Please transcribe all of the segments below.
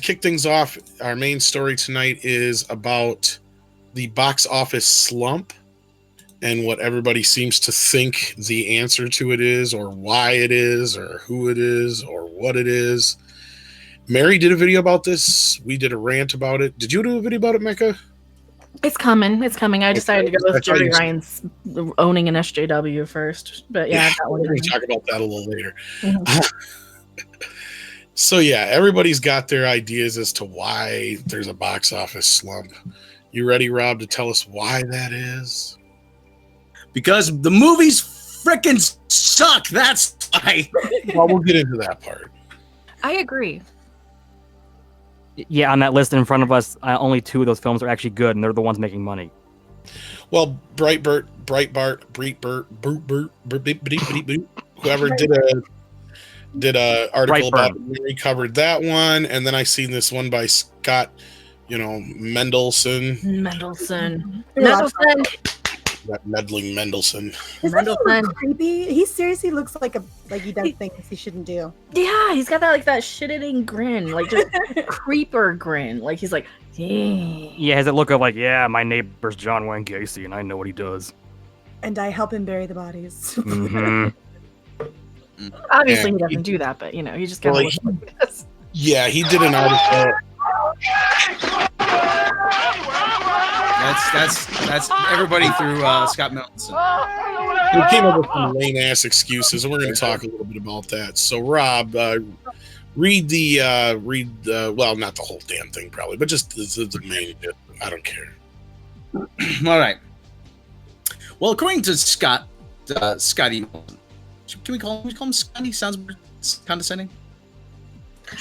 kick things off, our main story tonight is about the box office slump and what everybody seems to think the answer to it is, or why it is, or who it is, or what it is. Mary did a video about this. We did a rant about it. Did you do a video about it, Mecca? It's coming. It's coming. I decided to go with Jerry Ryan's owning an SJW first. But yeah, we're going to talk about that a little later. So yeah, everybody's got their ideas as to why there's a box office slump. You ready, Rob, to tell us why that is? Because the movies frickin' suck. That's why. Well, we'll get into that part. I agree. Yeah, on that list in front of us, only 2 of those films are actually good, and they're the ones making money. Well, Breitbart, whoever did a article about it, we covered that one, and then I seen this one by Scott, Mendelson. That meddling Mendelson. Isn't he creepy? He seriously looks like he does things he shouldn't do. Yeah, he's got that shit-eating grin, like just creeper grin. Like he's like, yeah, has that look of like, yeah, my neighbor's John Wayne Gacy, and I know what he does. And I help him bury the bodies. Mm-hmm. Obviously, he doesn't do that, but he just kind of looks like this. Yeah, he did an article. That's everybody through Scott Mendelson. We came up with some lame ass excuses, and we're going to talk a little bit about that. So, Rob, read well, not the whole damn thing, probably, but just the main bit. I don't care. All right. Well, according to Scotty, can we call him Scotty? Sounds condescending.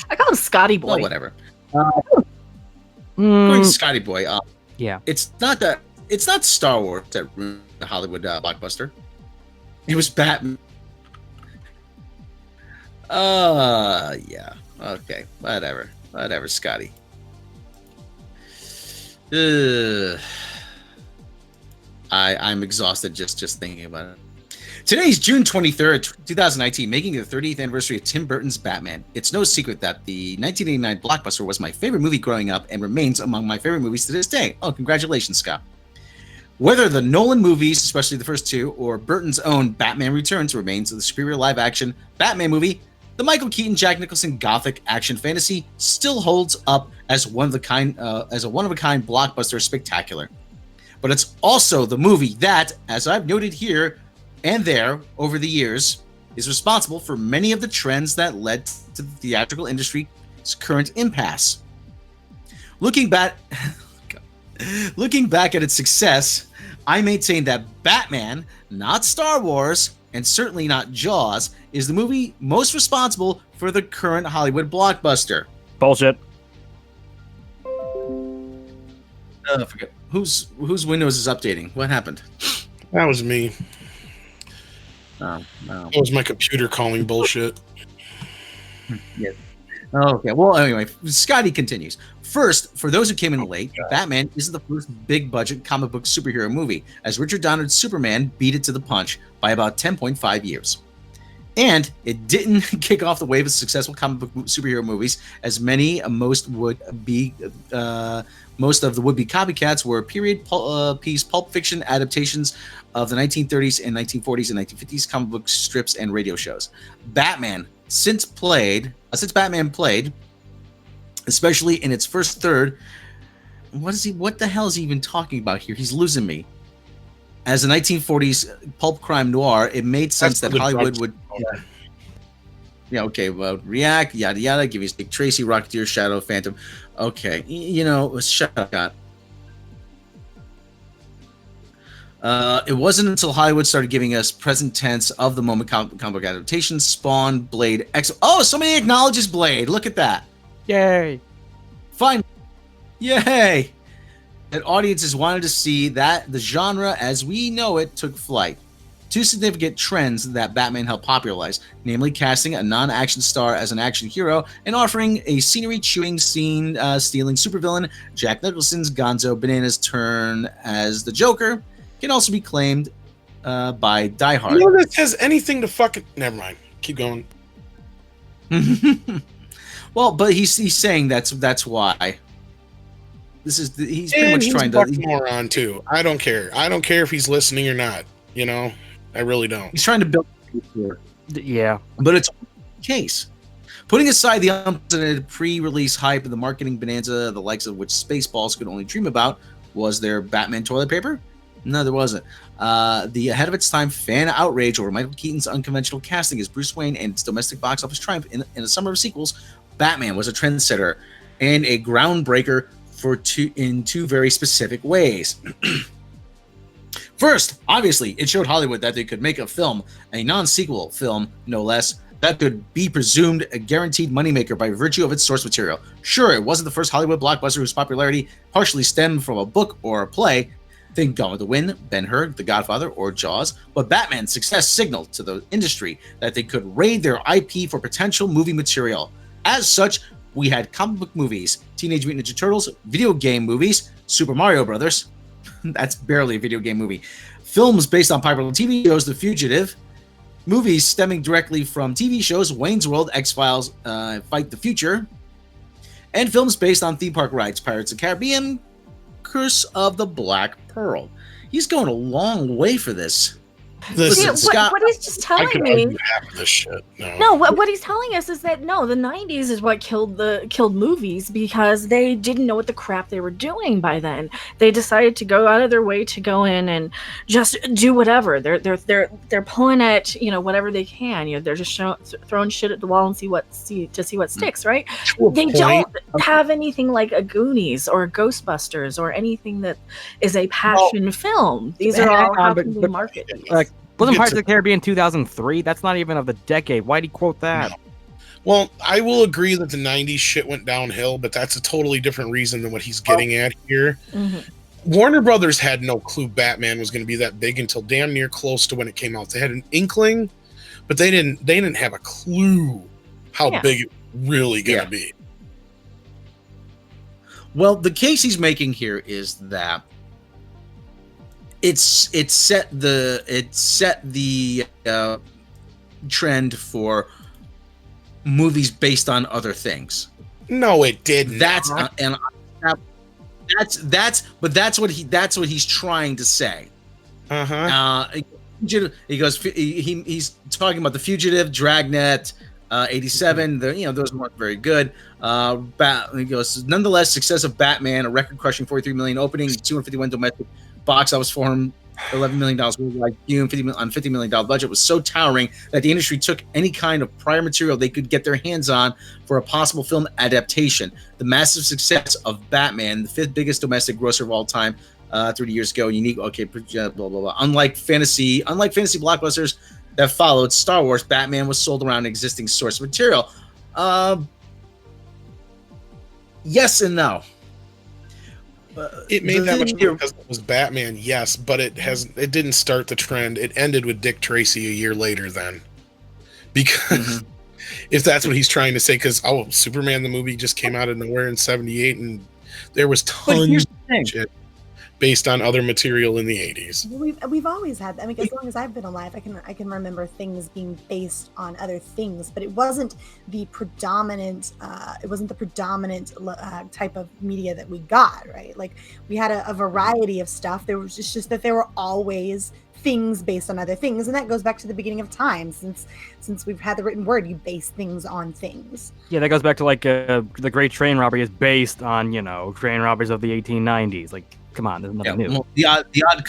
I call him Scotty Boy. Well, whatever. According to Scotty Boy. Yeah, it's not Star Wars that ruined the Hollywood blockbuster. It was Batman. Yeah. Okay. Whatever, Scotty. I'm exhausted just thinking about it. Today's June 23rd, 2019, making the 30th anniversary of Tim Burton's Batman. It's no secret that the 1989 blockbuster was my favorite movie growing up and remains among my favorite movies to this day. Oh, congratulations, Scott. Whether the Nolan movies, especially the first 2, or Burton's own Batman Returns remains the superior live-action Batman movie, the Michael Keaton, Jack Nicholson gothic action fantasy still holds up as a one-of-a-kind blockbuster spectacular. But it's also the movie that, as I've noted here and there over the years, is responsible for many of the trends that led to the theatrical industry's current impasse. Looking back at its success, I maintain that Batman, not Star Wars, and certainly not Jaws, is the movie most responsible for the current Hollywood blockbuster. Bullshit. Forget whose Windows is updating. What happened? That was me. Oh, no. That was my computer calling bullshit. Yeah. Okay. Well, anyway, Scotty continues. First, for those who came in late, Batman isn't the first big-budget comic book superhero movie, as Richard Donner's Superman beat it to the punch by about 10.5 years. And it didn't kick off the wave of successful comic book superhero movies, as most of the would-be copycats were period piece pulp fiction adaptations of the 1930s and 1940s and 1950s comic book strips and radio shows. Batman, since Batman played, especially in its first third, what the hell is he even talking about here? He's losing me. As a 1940s pulp crime noir, it made sense that Hollywood would... Yeah, okay, well, react, yada yada, give you Dick Tracy, Rocketeer, Shadow, Phantom. Okay, shut up, Scott. It wasn't until Hollywood started giving us present tense of the moment comic book adaptations, Spawn, Blade, somebody acknowledges Blade. Look at that. Yay. Fine. Yay. That audiences wanted to see that the genre as we know it took flight. 2 significant trends that Batman helped popularize, namely casting a non-action star as an action hero and offering a scenery-chewing, scene-stealing supervillain. Jack Nicholson's gonzo bananas turn as the Joker can also be claimed by Die Hard. This has anything to fucking... Never mind. Keep going. Well, but he's saying that's why. He's pretty And much he's trying a to. fucking moron too. I don't care. I don't care if he's listening or not. You know, I really don't. He's trying to build a case here. Yeah. But it's a case. Putting aside the unprecedented pre-release hype and the marketing bonanza, the likes of which Spaceballs could only dream about, was there Batman toilet paper? No, there wasn't. The ahead of its time fan outrage over Michael Keaton's unconventional casting as Bruce Wayne and its domestic box office triumph in a summer of sequels, Batman was a trendsetter and a groundbreaker in two very specific ways. First, obviously, it showed Hollywood that they could make a film, a non-sequel film, no less, that could be presumed a guaranteed moneymaker by virtue of its source material. Sure, it wasn't the first Hollywood blockbuster whose popularity partially stemmed from a book or a play. Think Gone with the Wind, Ben-Hur, The Godfather, or Jaws. But Batman's success signaled to the industry that they could raid their IP for potential movie material. As such, we had comic book movies, Teenage Mutant Ninja Turtles, video game movies, Super Mario Brothers. That's barely a video game movie. Films based on popular TV shows, The Fugitive. Movies stemming directly from TV shows, Wayne's World, X-Files, Fight the Future. And films based on theme park rides, Pirates of the Caribbean, Curse of the Black Pearl. He's going a long way for this. Listen, Scott, what he's just I telling could me. argue half of this shit. No, what he's telling us is that no, the 90s is what killed movies because they didn't know what the crap they were doing by then. They decided to go out of their way to go in and just do whatever. They're pulling at whatever they can. They're just throwing shit at the wall and see what sticks. Right? They don't have anything like a Goonies or a Ghostbusters or anything that is a passion film. These are all how can we market these. Wasn't Pirates of the Caribbean 2003? That's not even of the decade. Why'd he quote that? No. Well, I will agree that the 90s shit went downhill, but that's a totally different reason than what he's getting at here. Mm-hmm. Warner Brothers had no clue Batman was going to be that big until damn near close to when it came out. They had an inkling, but they didn't have a clue how big it really going to be. Well, the case he's making here is that it set the trend for movies based on other things. No, it didn't. That's what he's trying to say. He goes. He's talking about The Fugitive, Dragnet, 87. Those weren't very good. He goes. Nonetheless, success of Batman, a record-crushing 43 million opening, 251 domestic box office for him, $11 million worldwide, on $50 million budget was so towering that the industry took any kind of prior material they could get their hands on for a possible film adaptation. The massive success of Batman, the fifth biggest domestic grosser of all time, 30 years ago, unique. Okay, blah blah blah. Unlike fantasy blockbusters that followed Star Wars, Batman was sold around existing source material. Yes and no. It made that much money because it was Batman, yes, but it didn't start the trend. It ended with Dick Tracy a year later then. Because if that's what he's trying to say, because Superman the movie just came out of nowhere in 78 and there was tons of shit based on other material in the 80s. We've always had, as long as I've been alive, I can remember things being based on other things, but it wasn't the predominant type of media that we got, right? Like we had a variety of stuff. There was just that there were always things based on other things, and that goes back to the beginning of time. Since we've had the written word, you base things on things. Yeah, that goes back to like the Great Train Robbery is based on train robberies of the 1890s. Like, come on, there's nothing new. Well, the Odd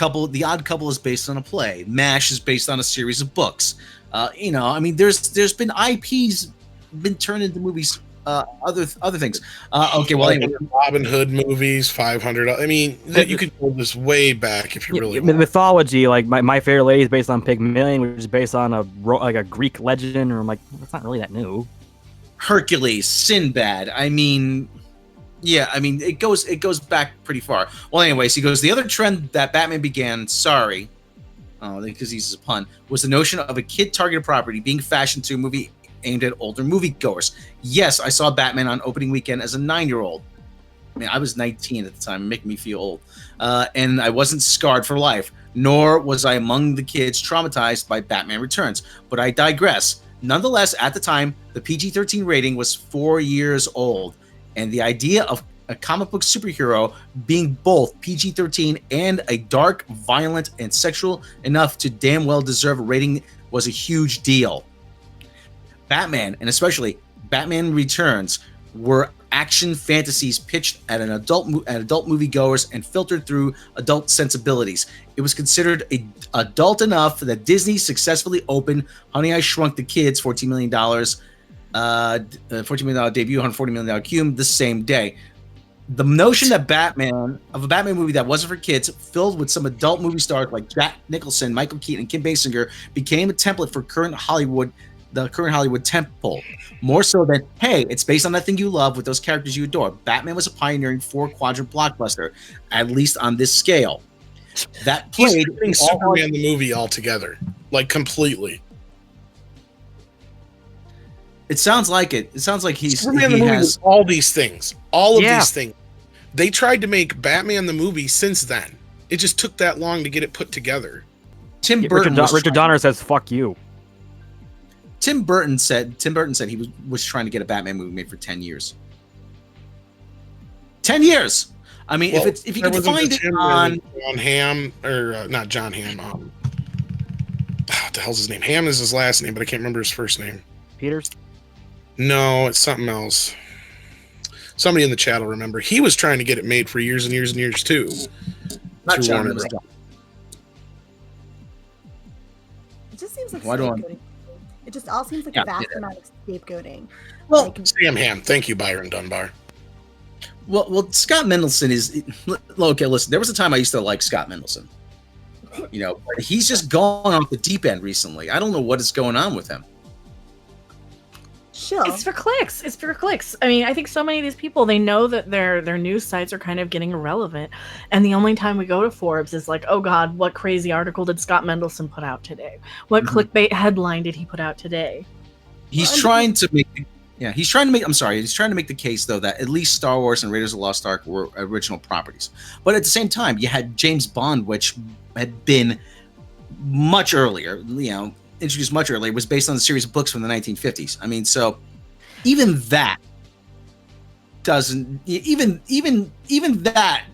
Couple is based on a play. MASH is based on a series of books. There's been IPs been turned into movies. Other things. Anyway. Robin Hood movies, 500. You could go this way back if you really want. Mythology, like My Fair Lady is based on Pygmalion, which is based on a Greek legend, or I'm like, that's not really that new. Hercules, Sinbad. It goes back pretty far. Well, anyways, he goes, the other trend that Batman began, because he's a pun, was the notion of a kid-targeted property being fashioned to a movie aimed at older moviegoers. Yes, I saw Batman on opening weekend as a 9-year-old. I was 19 at the time, making me feel old. And I wasn't scarred for life, nor was I among the kids traumatized by Batman Returns. But I digress. Nonetheless, at the time, the PG-13 rating was 4 years old, and the idea of a comic book superhero being both PG-13 and a dark, violent, and sexual enough to damn well deserve a rating was a huge deal. Batman, and especially Batman Returns, were action fantasies pitched at adult moviegoers and filtered through adult sensibilities. It was considered adult enough that Disney successfully opened Honey, I Shrunk the Kids' $14 million debut, $140 million cume the same day. The notion that a Batman movie that wasn't for kids, filled with some adult movie stars like Jack Nicholson, Michael Keaton, and Kim Basinger, became a template for the current Hollywood temple. More so than, hey, it's based on that thing you love with those characters you adore. Batman was a pioneering 4-quadrant blockbuster, at least on this scale. That played Superman the movie altogether, like completely. It sounds like it. It sounds like Superman the movie has all these things. All of these things. They tried to make Batman the movie since then. It just took that long to get it put together. Richard Donner says fuck you. Tim Burton said he was trying to get a Batman movie made for 10 years. 10 years. I mean, well, if you can find it on John Hamm, or not John Hamm. What the hell's his name? Hamm is his last name, but I can't remember his first name. Peters? No, it's something else. Somebody in the chat will remember. He was trying to get it made for years and years and years too. Not John. It just seems like scapegoating. It just all seems like a vast amount of scapegoating. Well, Sam Hamm. Thank you, Byron Dunbar. Well, Scott Mendelson is okay. Listen, there was a time I used to like Scott Mendelson. You know, but he's just gone off the deep end recently. I don't know what is going on with him. Sure. It's for clicks. It's for clicks. I mean, I think so many of these people, they know that their news sites are kind of getting irrelevant, and the only time we go to Forbes is like, oh God, what crazy article did Scott Mendelson put out today? What clickbait headline did he put out today? He's trying to make the case though that at least Star Wars and Raiders of the Lost Ark were original properties. But at the same time, you had James Bond, which had been much earlier, introduced much earlier, was based on a series of books from the 1950s. I mean, so even that doesn't even that,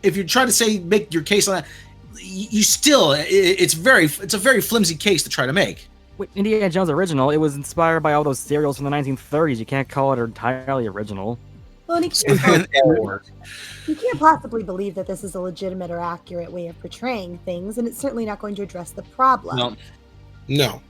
if you try to make your case on that, you still it's a very flimsy case to try to make. Wait, Indiana Jones original, it was inspired by all those serials from the 1930s. You can't call it entirely original. Well, you can't possibly believe that this is a legitimate or accurate way of portraying things, and it's certainly not going to address the problem. No.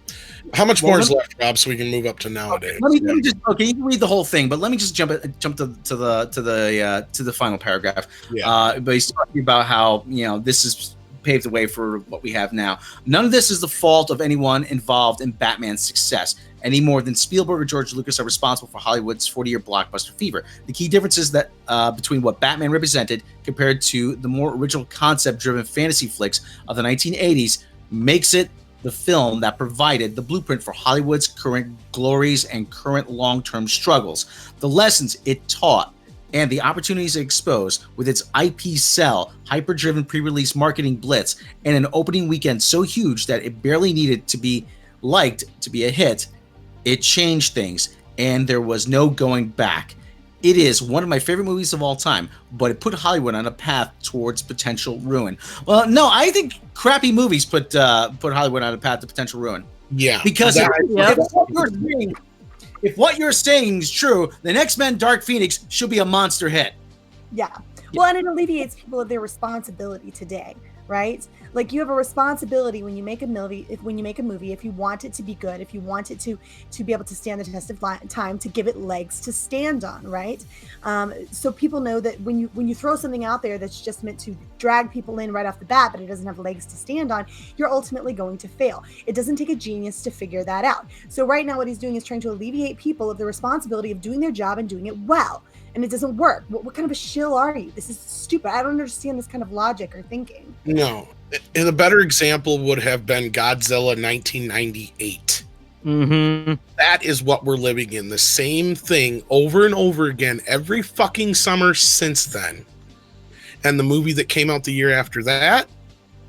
How much more is left, Rob, so we can move up to nowadays? Let me just you can read the whole thing, but let me just jump to the final paragraph. Yeah. But he's talking about how this is paved the way for what we have now. None of this is the fault of anyone involved in Batman's success, any more than Spielberg or George Lucas are responsible for Hollywood's 40-year blockbuster fever. The key difference is that between what Batman represented compared to the more original concept-driven fantasy flicks of the 1980s makes it the film that provided the blueprint for Hollywood's current glories and current long-term struggles. The lessons it taught and the opportunities it exposed with its IP sell, hyper-driven pre-release marketing blitz, and an opening weekend so huge that it barely needed to be liked to be a hit, it changed things, and there was no going back. It is one of my favorite movies of all time, but it put Hollywood on a path towards potential ruin. Well, no, I think crappy movies put Hollywood on a path to potential ruin. Yeah. Because if what you're saying is true, then X-Men Dark Phoenix should be a monster hit. Yeah. Well, and it alleviates people of their responsibility today, right? Like, you have a responsibility when you make a movie, if you want it to be good, if you want it to be able to stand the test of time, to give it legs to stand on, right? So people know that when you throw something out there that's just meant to drag people in right off the bat, but it doesn't have legs to stand on, you're ultimately going to fail. It doesn't take a genius to figure that out. So right now what he's doing is trying to alleviate people of the responsibility of doing their job and doing it well. And it doesn't work. What kind of a shill are you? This is stupid. I don't understand this kind of logic or thinking. No. And a better example would have been Godzilla 1998. Mm-hmm. That is what we're living in. The same thing over and over again every fucking summer since then. And the movie that came out the year after that,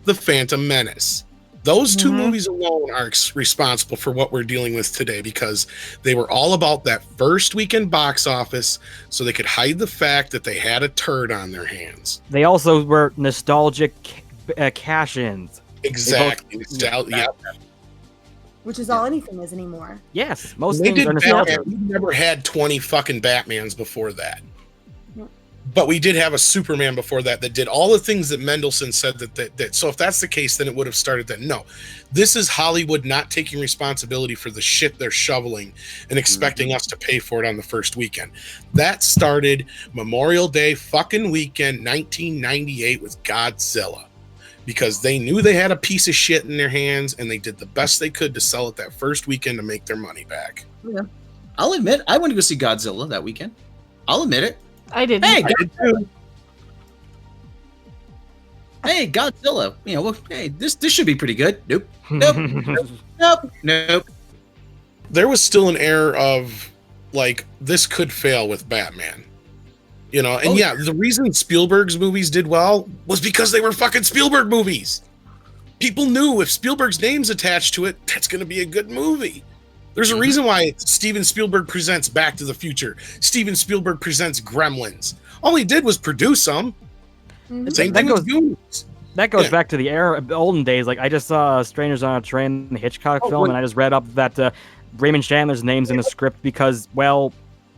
The Phantom Menace. Those two movies alone are responsible for what we're dealing with today, because they were all about that first weekend box office so they could hide the fact that they had a turd on their hands. They also were nostalgic cash-ins. Exactly. Yeah. Which is all anything is anymore. Yes, most They things did are nostalgic. Batman. We never had 20 fucking Batmans before that. But we did have a Superman before that did all the things that Mendelsohn said that. So if that's the case, then it would have started then. No, this is Hollywood not taking responsibility for the shit they're shoveling and expecting us to pay for it on the first weekend. That started Memorial Day fucking weekend, 1998 with Godzilla, because they knew they had a piece of shit in their hands and they did the best they could to sell it that first weekend to make their money back. Yeah. I'll admit, I went to go see Godzilla that weekend. I'll admit it. I did. Hey, I did too. Hey, Godzilla. You know, well, hey, this should be pretty good. Nope. Nope. There was still an air of like, this could fail with Batman. You know, and the reason Spielberg's movies did well was because they were fucking Spielberg movies. People knew if Spielberg's name's attached to it, that's going to be a good movie. There's a reason why Steven Spielberg presents Back to the Future. Steven Spielberg presents Gremlins. All he did was produce them. Same thing with Goonies. That goes back to the era of olden days. Like, I just saw Strangers on a Train, the Hitchcock film, and I just read up that Raymond Chandler's name's in the script because, well,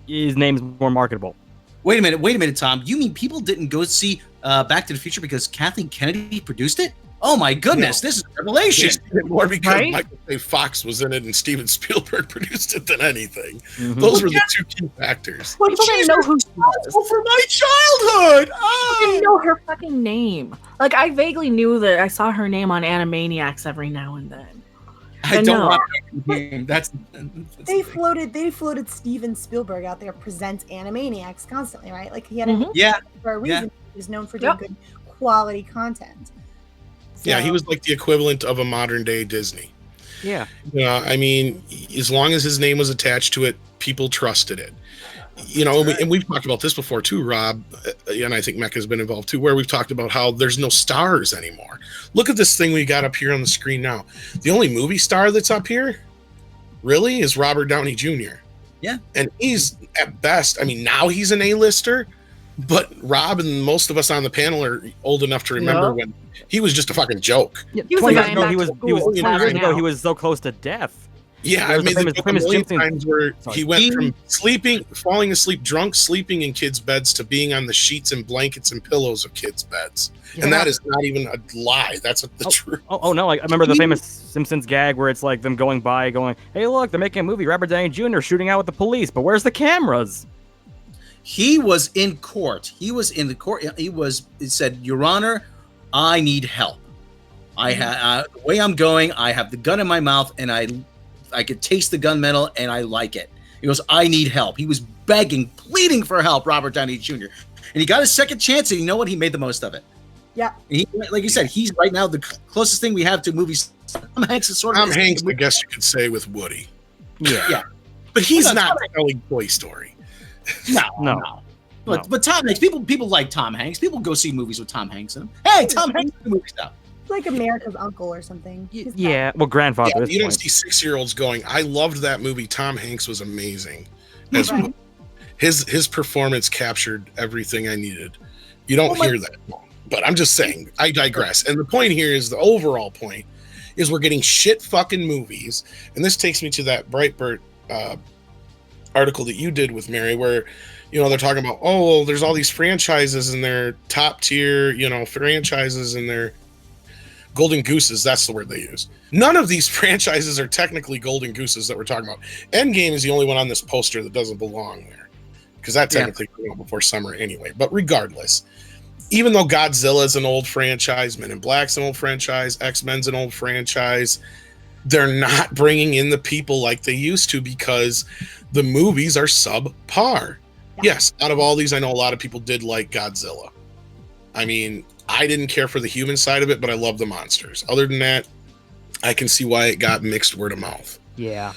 his name's more marketable. Wait a minute, Tom. You mean people didn't go see Back to the Future because Kathleen Kennedy produced it? Oh my goodness, this is a revelation. More because Right? Michael J. Fox was in it and Steven Spielberg produced it than anything. Those were the two key factors. Well, people didn't know who she was. For my childhood. I didn't know her fucking name. Like, I vaguely knew that I saw her name on Animaniacs every now and then. I don't want her name. That's They floated Steven Spielberg out there, presents Animaniacs constantly, right? Like he had a yeah. for a reason. Yeah. He was known for doing good quality content. Yeah, he was like the equivalent of a modern day Disney. Yeah. I mean, as long as his name was attached to it, people trusted it. You know, and we've talked about this before too, Rob, and I think Mecca's been involved too, where we've talked about how there's no stars anymore. Look at this thing we got up here on the screen now. The only movie star that's up here, really, is Robert Downey Jr. Yeah. And he's, at best, I mean, now he's an A-lister, but Rob and most of us on the panel are old enough to remember when he was just a fucking joke. He was 20 a years guy in ago, Back he to was School. 20 years ago, Now. he was so close to death. Yeah, I There's mean, the the famous million Simpsons- times where he went Sorry. from sleeping, falling asleep, drunk, sleeping in kids' beds to being on the sheets and blankets and pillows of kids' beds. And that is not even a lie. That's the truth. Oh no! Like, I remember the famous Simpsons gag where it's like them going by, going, "Hey, look, they're making a movie. Robert Downey Jr. shooting out with the police, but where's the cameras?" He was in court. He was in the court. He said, "Your Honor, I need help. The way I'm going, I have the gun in my mouth, and I could taste the gunmetal, and I like it." He goes, "I need help." He was begging, pleading for help, Robert Downey Jr. And he got a second chance, and you know what? He made the most of it. Yeah. And like you said, he's right now the closest thing we have to movies. Tom Hanks is sort of Tom Hanks, I guess you could say, with Woody. Yeah. But he's not telling Toy Story. No. But Tom Hanks, people like Tom Hanks. People go see movies with Tom Hanks in them. Hey, Tom Hanks in the movie stuff. Like America's uncle or something. He's Yeah, well, grandfather. Yeah, at this you don't point. see 6-year-olds going, I loved that movie. Tom Hanks was amazing. Right. His performance captured everything I needed. You don't hear that. But I'm just saying, I digress. And the point here is, the overall point is, we're getting shit fucking movies. And this takes me to that Breitbart article that you did with Mary, where, you know, they're talking about, oh, there's all these franchises and they're top tier, you know, franchises and they're golden gooses. That's the word they use. None of these franchises are technically golden gooses that we're talking about. Endgame is the only one on this poster that doesn't belong there, because that technically came out before summer anyway. But regardless, even though Godzilla is an old franchise, Men in Black's an old franchise, X-Men's an old franchise, they're not bringing in the people like they used to, because the movies are subpar. Yes, out of all these, I know a lot of people did like Godzilla. I mean, I didn't care for the human side of it, but I love the monsters. Other than that, I can see why it got mixed word of mouth. Yeah.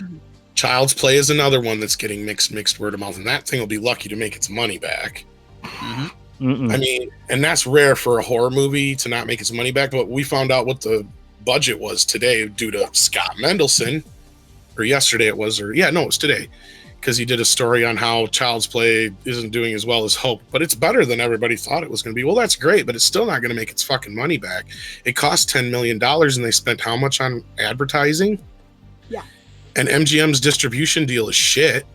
Child's Play is another one that's getting mixed word of mouth, and that thing will be lucky to make its money back. Mm-mm. I mean, and that's rare for a horror movie to not make its money back. But we found out what the budget was today due to Scott Mendelson, or yesterday it was, or it was today, because he did a story on how Child's Play isn't doing as well as hoped, but it's better than everybody thought it was going to be. Well, that's great, but it's still not going to make its fucking money back. It cost $10 million, and they spent how much on advertising? Yeah. And MGM's distribution deal is shit,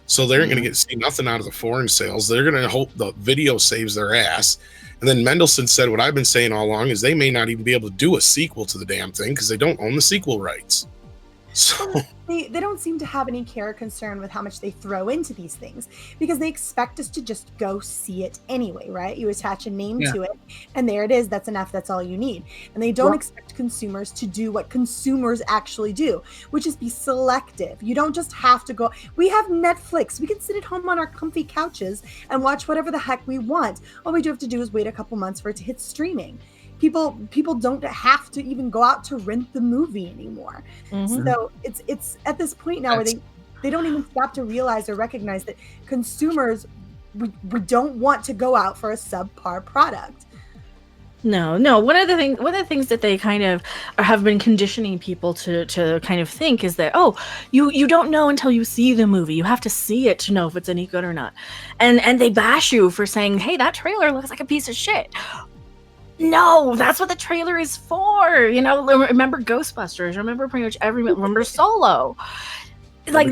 so they're going to see nothing out of the foreign sales. They're going to hope the video saves their ass. And then Mendelsohn said what I've been saying all along is they may not even be able to do a sequel to the damn thing because they don't own the sequel rights. So they don't seem to have any care or concern with how much they throw into these things, because they expect us to just go see it anyway, right? You attach a name to it, and there it is. That's enough. That's all you need. And they don't expect consumers to do what consumers actually do, which is be selective. You don't just have to go. We have Netflix. We can sit at home on our comfy couches and watch whatever the heck we want. All we do have to do is wait a couple months for it to hit streaming. People don't have to even go out to rent the movie anymore. So it's at this point now where they don't even stop to realize or recognize that consumers, we don't want to go out for a subpar product. No. One of the things that they kind of have been conditioning people to kind of think is that, you don't know until you see the movie. You have to see it to know if it's any good or not. And they bash you for saying, hey, that trailer looks like a piece of shit. No, that's what the trailer is for. Remember Ghostbusters. Remember Solo. Like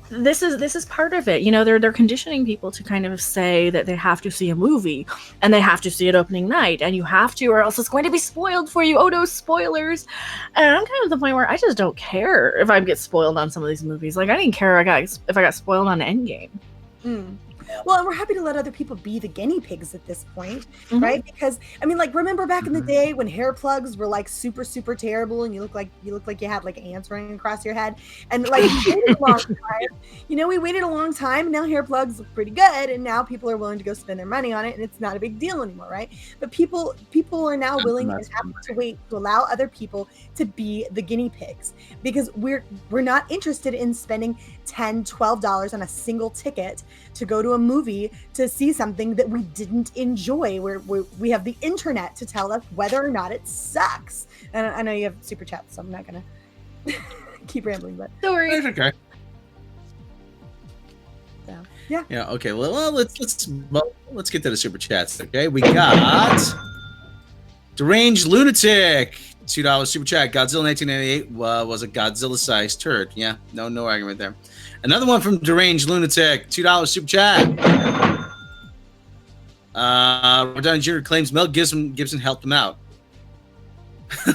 this is part of it. They're conditioning people to kind of say that they have to see a movie and they have to see it opening night, and you have to, or else it's going to be spoiled for you. Oh no, spoilers! And I'm kind of at the point where I just don't care if I get spoiled on some of these movies. Like I didn't care if I got spoiled on Endgame. Well, and we're happy to let other people be the guinea pigs at this point, right? Because remember back in the day when hair plugs were like super, super terrible, and you look like you had like ants running across your head, and like we waited a long time. We waited a long time, and now hair plugs look pretty good, and now people are willing to go spend their money on it, and it's not a big deal anymore, right? But people are now willing and happy to wait to allow other people to be the guinea pigs, because we're not interested in spending $10, $12 on a single ticket to go to a movie to see something that we didn't enjoy, where we have the internet to tell us whether or not it sucks. And I know you have super chats, so I'm not gonna keep rambling, but don't worry. It's okay. So, yeah. Okay. Well, let's get to the super chats. Okay, we got Deranged Lunatic, $2 super chat. Godzilla 1998 was a Godzilla-sized turd. Yeah, no argument there. Another one from Deranged Lunatic, $2 super chat. Robert Downey Jr. claims Mel Gibson helped him out.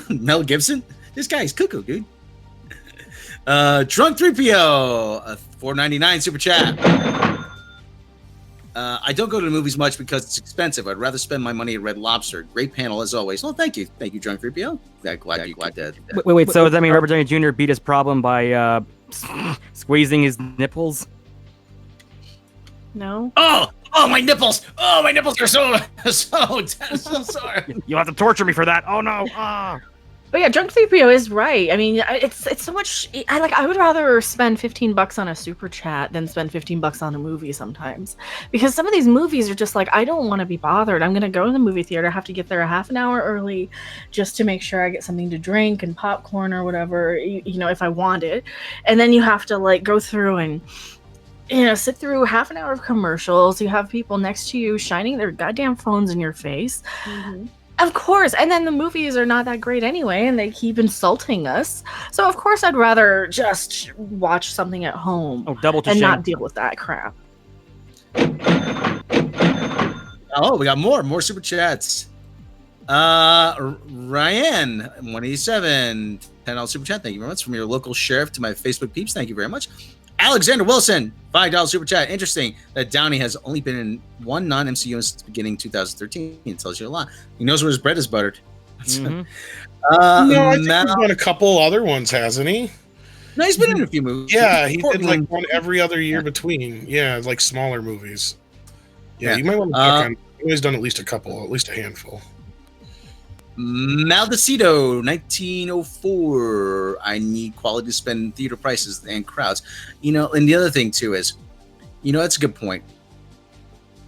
Mel Gibson? This guy's cuckoo, dude. Drunk 3PO, $4.99 super chat. I don't go to the movies much because it's expensive. I'd rather spend my money at Red Lobster. Great panel as always. Well, thank you, Drunk 3PO. Glad you liked that. Wait. So does that mean Robert Downey Jr. beat his problem by squeezing his nipples? No. Oh, my nipples! Oh, my nipples are so sore. You'll have to torture me for that. Oh no. But yeah, Drunk 3PO is right. I mean, it's so much. I would rather spend $15 on a super chat than spend $15 on a movie sometimes, because some of these movies are just like, I don't want to be bothered. I'm gonna go to the movie theater, have to get there a half an hour early, just to make sure I get something to drink and popcorn or whatever, if I want it, and then you have to like go through and sit through half an hour of commercials. You have people next to you shining their goddamn phones in your face. Of course. And then the movies are not that great anyway, and they keep insulting us. So of course I'd rather just watch something at home and not deal with that crap. Oh, we got more super chats. Ryan, 187, $10 super chat. Thank you very much. From your local sheriff to my Facebook peeps. Thank you very much. Alexander Wilson, $5 super chat. Interesting that Downey has only been in one non-MCU since the beginning 2013. It tells you a lot. He knows where his bread is buttered. No, I think he's done a couple other ones, hasn't he? No, he's been in a few movies. Yeah, he did like one every other year between. Yeah, like smaller movies. Yeah, you might want to check on. He's done at least a couple, at least a handful. Maldacito, 1904. I need quality to spend theater prices and crowds. And the other thing too is, that's a good point.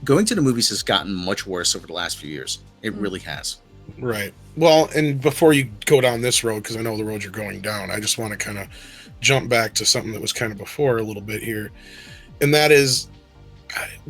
Going to the movies has gotten much worse over the last few years. It really has. Right. Well, and before you go down this road, because I know the road you're going down, I just want to kind of jump back to something that was kind of before a little bit here. And that is,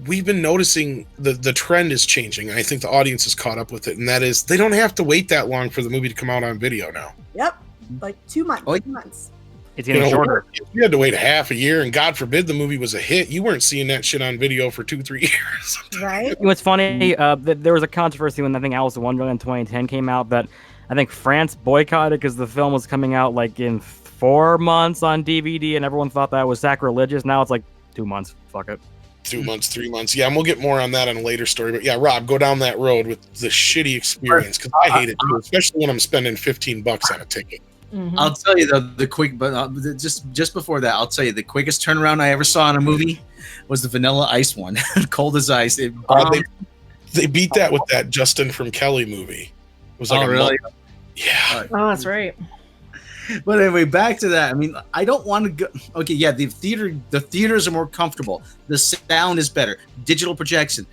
we've been noticing the trend is changing. And I think the audience has caught up with it. And that is, they don't have to wait that long for the movie to come out on video now. Yep. Like 2 months. Oh, 2 months. It's getting shorter. If you had to wait a half a year, and God forbid the movie was a hit, you weren't seeing that shit on video for 2-3 years. Right? You know what's funny? There was a controversy when I think Alice in Wonderland 2010 came out that I think France boycotted because the film was coming out like in 4 months on DVD, and everyone thought that was sacrilegious. Now it's like 2 months. Fuck it. 2 months, 3 months. Yeah, and we'll get more on that in a later story. But yeah, Rob, go down that road with the shitty experience, because I hate it too, especially when I'm spending $15 on a ticket. Mhm. I'll tell you the quick, but just before that, I'll tell you the quickest turnaround I ever saw in a movie was the Vanilla Ice one, Cold as Ice. It bombed. They beat that with that Justin from Kelly movie. It was like really? Yeah. Oh, that's right. But anyway, back to that. I mean, I don't want to go. Okay, yeah, the theaters are more comfortable. The sound is better. Digital projection.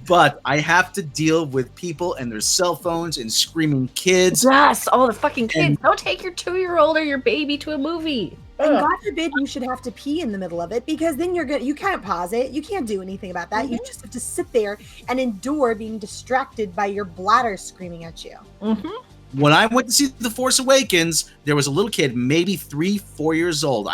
But I have to deal with people and their cell phones and screaming kids. Yes, all the fucking kids. Don't take your 2-year-old or your baby to a movie. And Ugh. God forbid you should have to pee in the middle of it, because then you can't pause it. You can't do anything about that. You just have to sit there and endure being distracted by your bladder screaming at you. Mm-hmm. When I went to see The Force Awakens, there was a little kid, maybe 3-4 years old.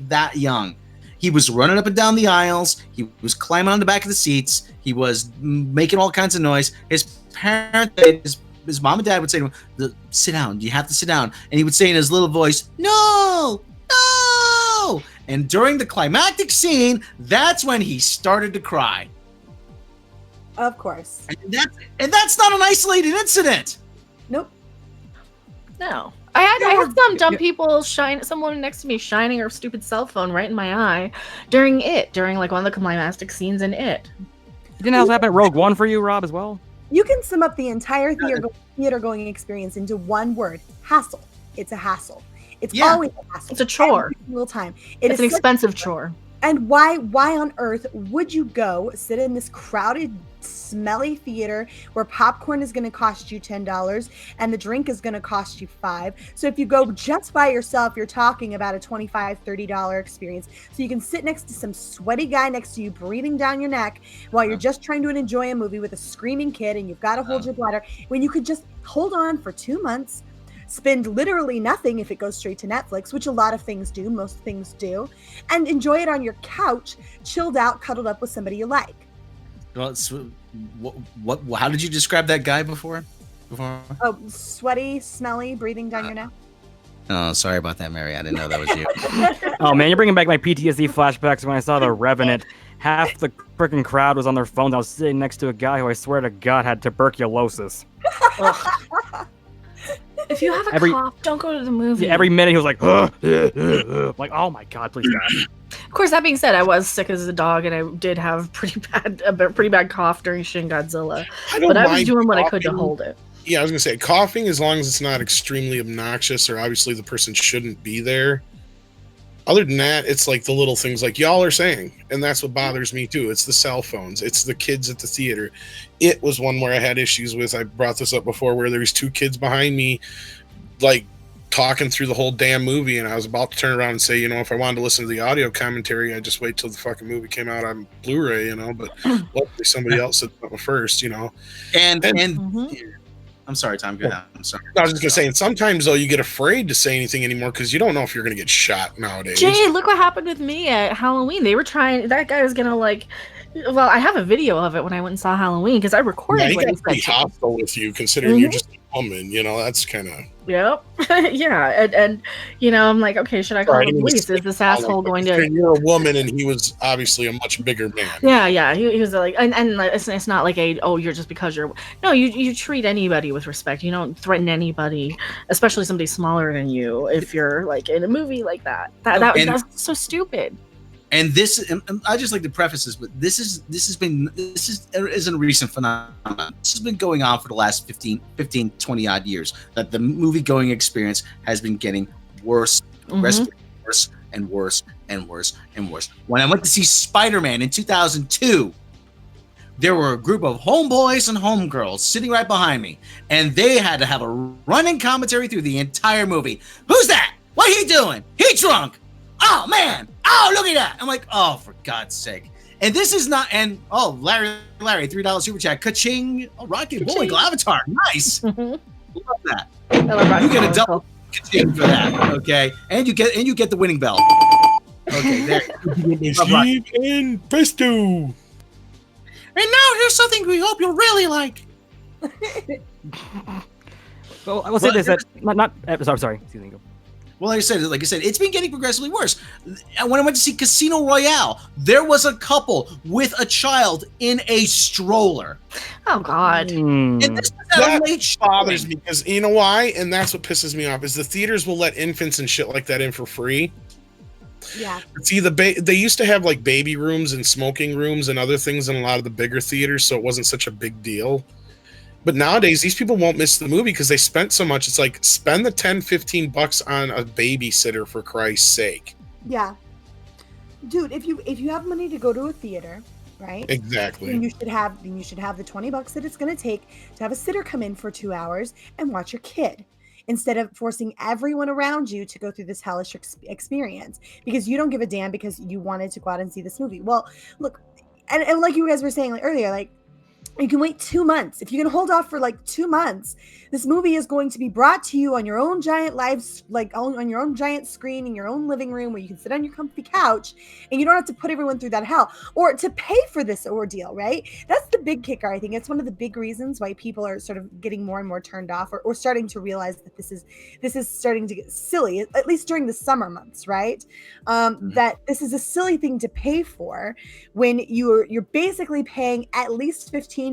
That young. He was running up and down the aisles. He was climbing on the back of the seats. He was making all kinds of noise. His parents, his mom and dad would say to him, "Sit down. You have to sit down." And he would say in his little voice, "No, no." And during the climactic scene, that's when he started to cry. Of course. And that's not an isolated incident. Nope. No. I had some dumb people someone next to me shining her stupid cell phone right in my eye during like one of the climactic scenes in It. Didn't that happen at Rogue One for you, Rob, as well? You can sum up the entire theater going experience into one word: hassle. It's a hassle. It's always a hassle. It's a chore. Every single time. It's an expensive chore. And why on earth would you go sit in this crowded, smelly theater where popcorn is going to cost you $10 and the drink is going to cost you $5? So if you go just by yourself, you're talking about a $25, $30 experience. So you can sit next to some sweaty guy next to you breathing down your neck while you're just trying to enjoy a movie with a screaming kid, and you've got to hold your bladder, when you could just hold on for 2 months, spend literally nothing if it goes straight to Netflix, which a lot of things do, most things do, and enjoy it on your couch, chilled out, cuddled up with somebody you like. Well, what? How did you describe that guy before? Oh, sweaty, smelly, breathing down your neck. Oh, sorry about that, Mary. I didn't know that was you. Oh man, you're bringing back my PTSD flashbacks when I saw The Revenant. Half the freaking crowd was on their phones. I was sitting next to a guy who I swear to God had tuberculosis. If you have a cough, don't go to the movie. Yeah, every minute he was like, like, oh my God, please God. Of course, that being said, I was sick as a dog, and I did have a pretty bad cough during Shin Godzilla. But I was doing what I could to hold it. Yeah, I was gonna say coughing, as long as it's not extremely obnoxious, or obviously the person shouldn't be there. Other than that, it's like the little things like y'all are saying, and that's what bothers me too. It's the cell phones, it's the kids at the theater. It was one where I had issues with. I brought this up before, where there was 2 kids behind me, like talking through the whole damn movie, and I was about to turn around and say, if I wanted to listen to the audio commentary, I'd just wait till the fucking movie came out on Blu-ray, but luckily somebody else said something first, And Mm-hmm. I'm sorry, Tom. Go ahead. I'm sorry. I was just gonna say, and sometimes though you get afraid to say anything anymore because you don't know if you're gonna get shot nowadays. Jay, look what happened with me at Halloween. They were trying. That guy was gonna well, I have a video of it when I went and saw Halloween because I recorded. Yeah, he what got pretty hostile with you, considering you're just a woman. That's kind of. Yep. Yeah, and I'm like, okay, should I call the police? Is this asshole going to? You're a woman, and he was obviously a much bigger man. Yeah. He was like, and it's not like you're just because you're. No, you treat anybody with respect. You don't threaten anybody, especially somebody smaller than you, if you're like in a movie like that. That's so stupid. And this, I just like to preface this, but this isn't a recent phenomenon. This has been going on for the last 15, 20 odd years, that the movie going experience has been getting worse, worse and worse and worse and worse. When I went to see Spider-Man in 2002, there were a group of homeboys and homegirls sitting right behind me, and they had to have a running commentary through the entire movie. Who's that? What he doing? He drunk. Oh man. Oh, look at that. I'm like, oh, for God's sake. And this is not, and oh, Larry, $3 super chat. Ka-ching. Oh, Rocky Boy Glavatar. Nice. Love that. I love Rocky You get a Boy. double ka-ching for that. Okay. And you get the winning bell. Okay, there. Sleep in presto. And now here's something we hope you'll really like. Well, I will say this: that not sorry. Excuse me. Go. Well, like I said, it's been getting progressively worse. And when I went to see Casino Royale, there was a couple with a child in a stroller. Oh God. And this was at a late bothers showing. me because you know why, and that's what pisses me off is the theaters will let infants and shit like that in for free. Yeah. See, they used to have like baby rooms and smoking rooms and other things in a lot of the bigger theaters, so it wasn't such a big deal. But nowadays, these people won't miss the movie because they spent so much. It's like, spend the $10-15 on a babysitter for Christ's sake. Yeah. Dude, if you have money to go to a theater, right? Exactly. Then you should have the $20 that it's going to take to have a sitter come in for 2 hours and watch your kid, instead of forcing everyone around you to go through this hellish experience because you don't give a damn because you wanted to go out and see this movie. Well, look, and like you guys were saying earlier, like, you can wait 2 months. If you can hold off for like 2 months, this movie is going to be brought to you on your own giant on your own giant screen in your own living room where you can sit on your comfy couch and you don't have to put everyone through that hell or to pay for this ordeal, right? That's the big kicker. I think it's one of the big reasons why people are sort of getting more and more turned off or starting to realize that this is starting to get silly, at least during the summer months, right? That this is a silly thing to pay for when you're basically paying at least $15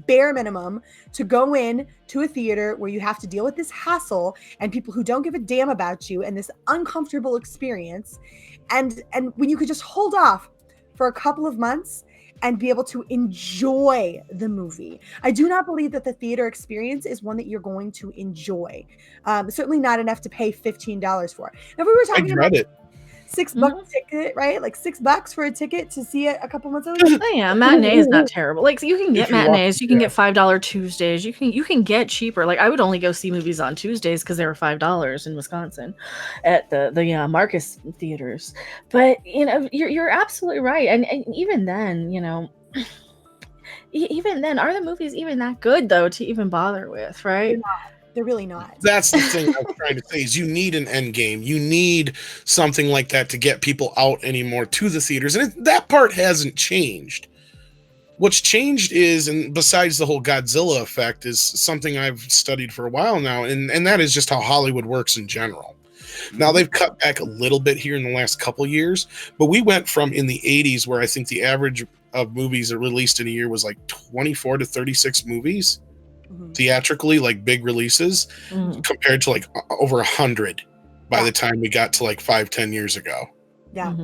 bare minimum to go in to a theater where you have to deal with this hassle and people who don't give a damn about you and this uncomfortable experience, and when you could just hold off for a couple of months and be able to enjoy the movie. I do not believe that the theater experience is one that you're going to enjoy. Certainly not enough to pay $15 for. Now, if we were I talking dread about it. $6 ticket, right? Like $6 for a ticket to see it a couple months ago. Oh, yeah, matinee is not terrible. Like, so you can get If you want- matinees, you can get $5 Tuesdays, you can get cheaper. Like, I would only go see movies on Tuesdays because they were $5 in Wisconsin at the Marcus theaters. But you know, you're absolutely right, and even then, you know, even then, are the movies even that good though to even bother with, right? They're really not. That's the thing I was trying to say is you need an end game. You need something like that to get people out anymore to the theaters. And that part hasn't changed. What's changed is, and besides the whole Godzilla effect, is something I've studied for a while now. And that is just how Hollywood works in general. Now they've cut back a little bit here in the last couple years, but we went from in the 80s where I think the average of movies that released in a year was like 24 to 36 movies. Theatrically, like big releases, compared to like over 100 by the time we got to like 5-10 years ago. Yeah.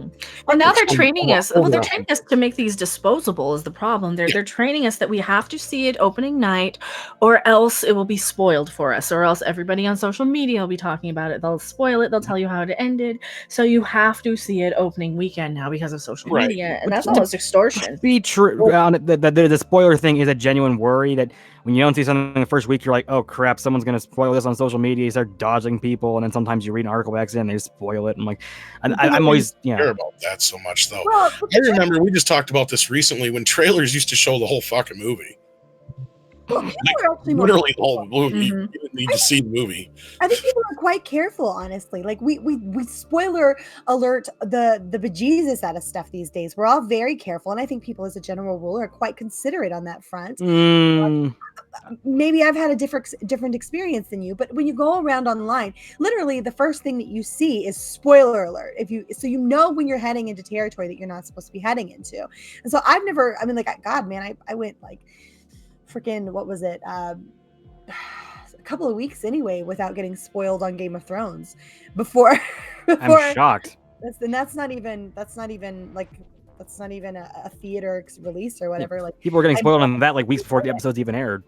Well, now they're training us. Well, they're over- training us to make these disposable is the problem. They're training us that we have to see it opening night, or else it will be spoiled for us, or else everybody on social media will be talking about it. They'll spoil it. They'll tell you how it ended. So you have to see it opening weekend now because of social Right. media, and that's almost extortion. Be true. The spoiler thing is a genuine worry that when you don't see something in the first week, you're like, oh crap, someone's gonna spoil this on social media. You start dodging people, and then sometimes you read an article back in, they spoil it. I'm like, I'm always Care about that so much though. Well, I remember we just talked about this recently when trailers used to show the whole fucking movie. people are actually more Literally the whole movie. Mhm. You didn't need to see the movie. I think people are quite careful, honestly. Like we spoiler alert the bejesus out of stuff these days. We're all very careful, and I think people, as a general rule, are quite considerate on that front. Maybe I've had a different experience than you, but when you go around online, literally the first thing that you see is spoiler alert. So you know when you're heading into territory that you're not supposed to be heading into. And so I've never. I mean, like, God, man, I went like freaking, what was it? A couple of weeks anyway without getting spoiled on Game of Thrones before I'm shocked. that's not even a theater release or whatever. Like, People were getting spoiled on that like weeks before the episodes even aired.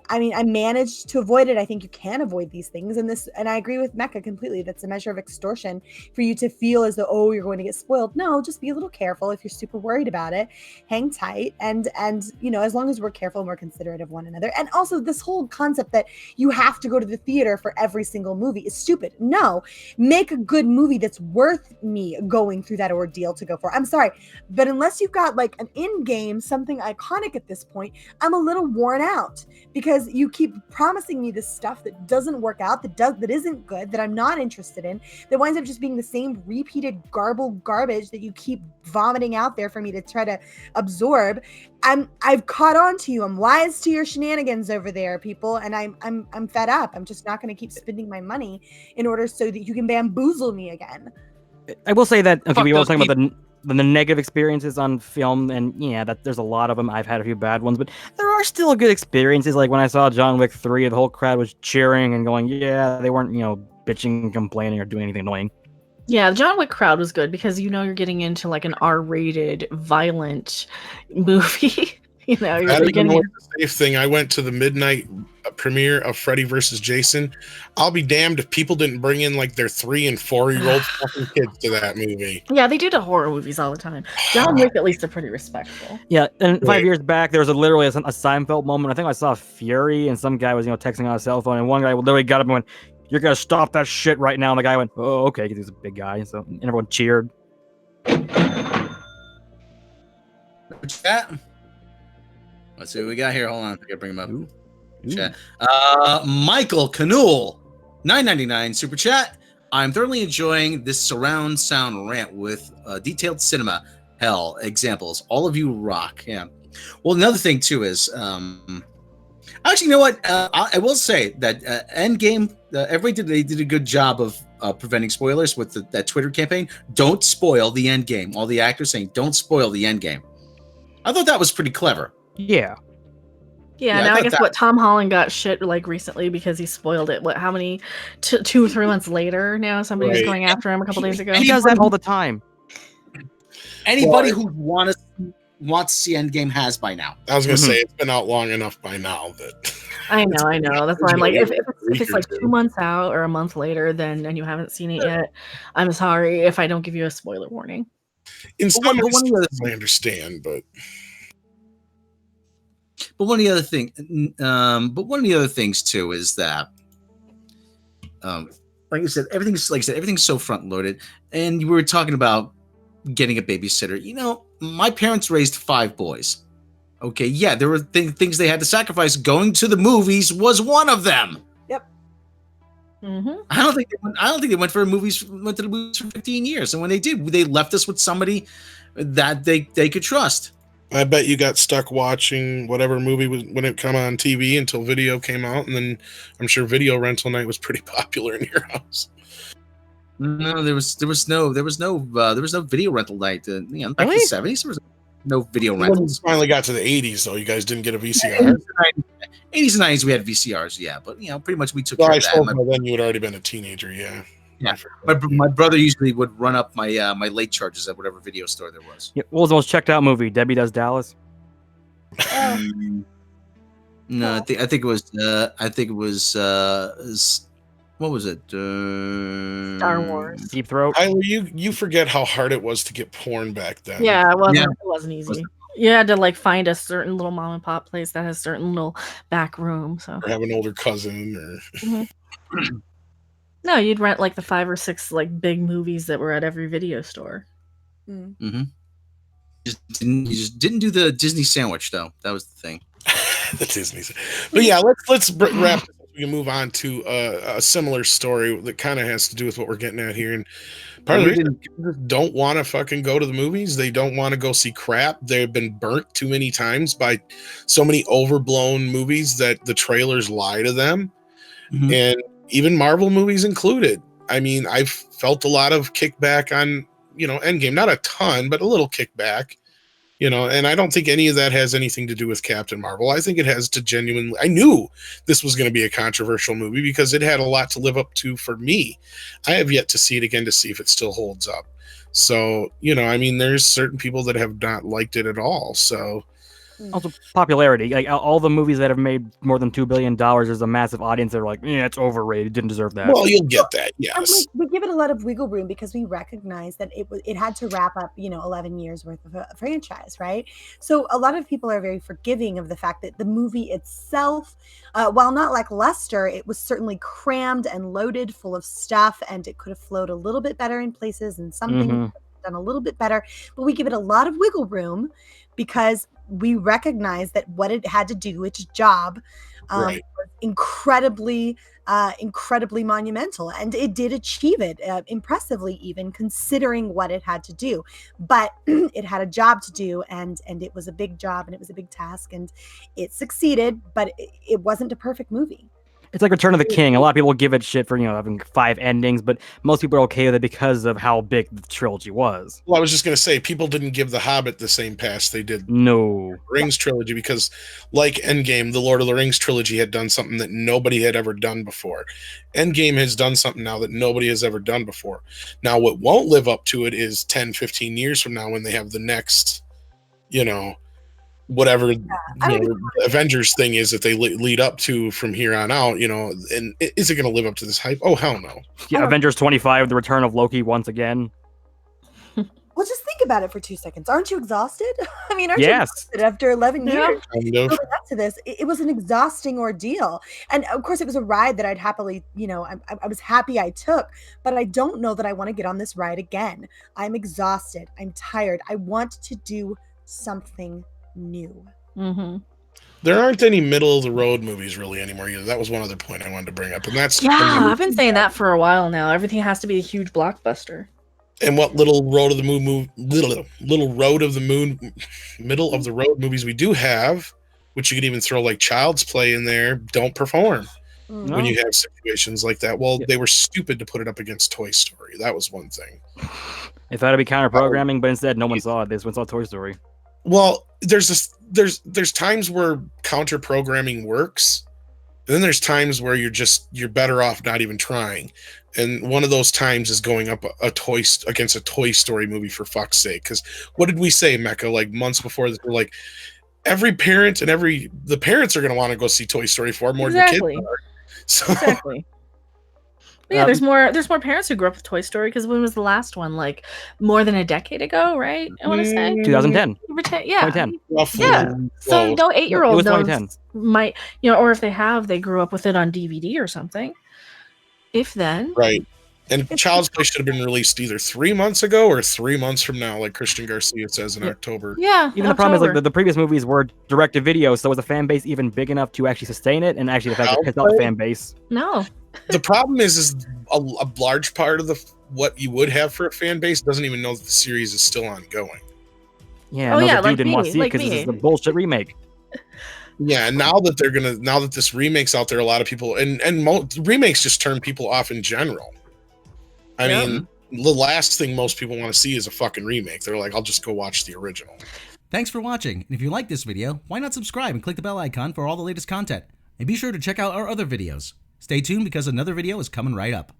I mean, I managed to avoid it. I think you can avoid these things, and I agree with Mecca completely. That's a measure of extortion for you to feel as though, oh, you're going to get spoiled. No, just be a little careful. If you're super worried about it, hang tight, and as long as we're careful and we're considerate of one another. And also, this whole concept that you have to go to the theater for every single movie is stupid. No, make a good movie that's worth me going through that ordeal to go for. I'm sorry, but unless you've got like an in-game, something iconic at this point, I'm a little worn out because you keep promising me this stuff that doesn't work out, that isn't good, that I'm not interested in, that winds up just being the same repeated garbage that you keep vomiting out there for me to try to absorb. I've caught on to you. I'm wise to your shenanigans over there, people, and I'm fed up. I'm just not going to keep spending my money in order so that you can bamboozle me again. I will say that, okay, Fuck we were those talking about the negative experiences on film, and yeah, that there's a lot of them. I've had a few bad ones, but there are still good experiences. Like when I saw John Wick 3, the whole crowd was cheering and going, yeah, they weren't, bitching and complaining or doing anything annoying. Yeah, the John Wick crowd was good because you're getting into like an R-rated violent movie. You're the safe thing. I went to the midnight premiere of Freddy vs. Jason. I'll be damned if people didn't bring in like their 3 and 4-year-old fucking kids to that movie. Yeah, they do the horror movies all the time. John Wick, at least, are pretty respectful. Yeah, and 5 years back, there was literally a Seinfeld moment. I think I saw Fury, and some guy was texting on a cell phone, and one guy literally got up and went, "You're gonna stop that shit right now." And the guy went, "Oh, okay," because he was a big guy, and everyone cheered. Chat. Let's see what we got here. Hold on, I gotta bring him up. Ooh. Chat. Michael Canule, $9.99 super chat. I'm thoroughly enjoying this surround sound rant with detailed cinema. Hell, examples. All of you rock. Yeah. Well, another thing too is, actually, you know what? I will say that Endgame, they did a good job of preventing spoilers with that Twitter campaign. Don't spoil the Endgame. All the actors saying, "Don't spoil the Endgame." I thought that was pretty clever. Yeah. Yeah, now I guess Tom Holland got shit like recently because he spoiled it. How many 2 or 3 months later now somebody was going after him a couple days ago? He does that all the time. Anybody who wants to see Endgame has by now. I was gonna say it's been out long enough by now that I know. That's why I'm like, if it's like 2 months out or a month later, and you haven't seen it yet, I'm sorry if I don't give you a spoiler warning. In some instances, I understand, but one of the other things too is that, like I said, everything's so front loaded. And you were talking about getting a babysitter. My parents raised 5 boys. Okay, yeah, there were things they had to sacrifice. Going to the movies was one of them. Yep. Mm-hmm. I don't think they went to the movies for 15 years, and when they did, they left us with somebody that they could trust. I bet you got stuck watching whatever movie was when it come on TV until video came out, and then I'm sure video rental night was pretty popular in your house. No, there was no video rental night. Back in the 70s, there was no video rentals. Finally got to the 80s, though. You guys didn't get a VCR. 80s and 90s, we had VCRs, yeah, but pretty much we took care of that. By then you had already been a teenager, yeah. Yeah, my brother usually would run up my my late charges at whatever video store there was. Yeah, what was the most checked out movie? Debbie Does Dallas? No, I think it was what was it? Star Wars. Deep Throat. Tyler, you forget how hard it was to get porn back then. Yeah, it wasn't easy. You had to find a certain little mom and pop place that has a certain little back room. So or have an older cousin or. Mm-hmm. No, you'd rent the 5 or 6 big movies that were at every video store. Mm-hmm. You just didn't do the Disney sandwich though. That was the thing. The Disney. But yeah, let's wrap this. We can move on to a similar story that kind of has to do with what we're getting at here. And part of the reason people don't want to fucking go to the movies, they don't want to go see crap. They've been burnt too many times by so many overblown movies that the trailers lie to them. Mm-hmm. And even Marvel movies included. I mean, I've felt a lot of kickback on, Endgame. Not a ton, but a little kickback. And I don't think any of that has anything to do with Captain Marvel. I think it has to genuinely. I knew this was going to be a controversial movie because it had a lot to live up to for me. I have yet to see it again to see if it still holds up. So, there's certain people that have not liked it at all. So, Also, popularity. Like all the movies that have made more than $2 billion, there's a massive audience that are like, yeah, it's overrated. Didn't deserve that. Well, you'll get that, And yes. we give it a lot of wiggle room because we recognize that it had to wrap up, 11 years worth of a franchise, right? So a lot of people are very forgiving of the fact that the movie itself, while not lackluster, it was certainly crammed and loaded full of stuff, and it could have flowed a little bit better in places, and some things Mhm. done a little bit better. But we give it a lot of wiggle room because we recognize that what it had to do, its job, Right. was incredibly monumental, and it did achieve it impressively, even considering what it had to do. But it had a job to do, and it was a big job, and it was a big task, and it succeeded, but it wasn't a perfect movie. It's like Return of the King. A lot of people give it shit for, having 5 endings, but most people are okay with it because of how big the trilogy was. Well, I was just going to say, people didn't give The Hobbit the same pass they did No. Rings trilogy, because like Endgame, the Lord of the Rings trilogy had done something that nobody had ever done before. Endgame has done something now that nobody has ever done before. Now, what won't live up to it is 10, 15 years from now when they have the next, whatever the Avengers thing is that they lead up to from here on out, and is it going to live up to this hype? Oh, hell no. Yeah, Avengers 25, the return of Loki once again. Well, just think about it for 2 seconds. Aren't you exhausted? I mean, aren't you Yes. exhausted after 11 years? Kind of. Building up to this, it was an exhausting ordeal, and of course, it was a ride that I'd happily, I was happy I took, but I don't know that I want to get on this ride again. I'm exhausted. I'm tired. I want to do something new. Mm-hmm. There aren't any middle of the road movies really anymore either. That was one other point I wanted to bring up, and that's Yeah, I've been saying that for a while now. Everything has to be a huge blockbuster. And what little road of the moon little road of the moon middle of the road movies we do have, which you could even throw like Child's Play in there, don't perform when you have situations like that. Well, they were stupid to put it up against Toy Story. That was one thing. They thought it'd be counter programming, but instead no one saw it. They just went and saw Toy Story. Well, there's times where counter programming works, and then there's times where you're better off not even trying. And one of those times is going up against a Toy Story movie, for fuck's sake. Because what did we say, Mecca? Like months before this, we're like, every parent and the parents are going to want to go see Toy Story 4 more than the kids are. So, exactly. But yeah, there's more parents who grew up with Toy Story, because when was the last one? Like more than a decade ago, right? I want to say 2010. Yeah. 2010. Yeah. So no 8-year-old It was knows 2010. might, or if they have, they grew up with it on DVD or something. If then. Right. And Child's Play should have been released either 3 months ago or 3 months from now, like Christian Garcia says in October. Yeah. Even the problem is like the previous movies were direct to video, so was the fan base even big enough to actually sustain it? And actually, the fact that pissed out the fan base. No. The problem is a large part of what you would have for a fan base doesn't even know that the series is still ongoing. Yeah. Oh, no, yeah, the dude like didn't want to me, see it like because me. it's a bullshit remake. Yeah, and now that this remake's out there, a lot of people and remakes just turn people off in general. I mean, the last thing most people want to see is a fucking remake. They're like, I'll just go watch the original. Thanks for watching, and if you like this video, why not subscribe and click the bell icon for all the latest content? And be sure to check out our other videos. Stay tuned because another video is coming right up.